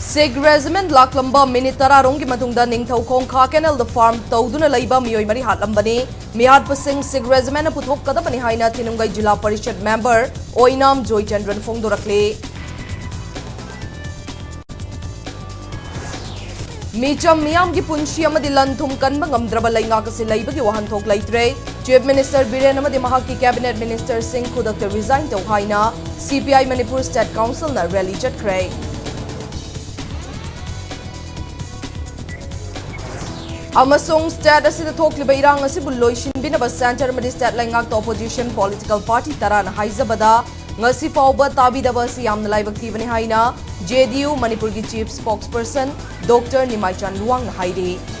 Sikh regiment laklamba minute tararong ki matungda ningthau khongkha canal the farm tawduna laiba miyoi mari hatlambani mihar pasing Sikh regiment na puthok kadapani haina thinungai jila parishad member oinam joy chandran phongdorakle Micham miyam ki punshi amadi lanthum kanba ngamdraba lainga kasi laiba ki wahanthok laitre Chief Minister Biren amadi mahaki cabinet minister Singh khudakta resign tau haina CPI Manipur State Council na rally chatkre Amasung state asida thokliba irang asibu loisinbinaba center amadi state laingak opposition political party tarana haizabada ngasi fauba tabidaba si yamna laibak thibani haina JDU Manipur ki chief spokesperson Dr. Nimai Chan Luang na haide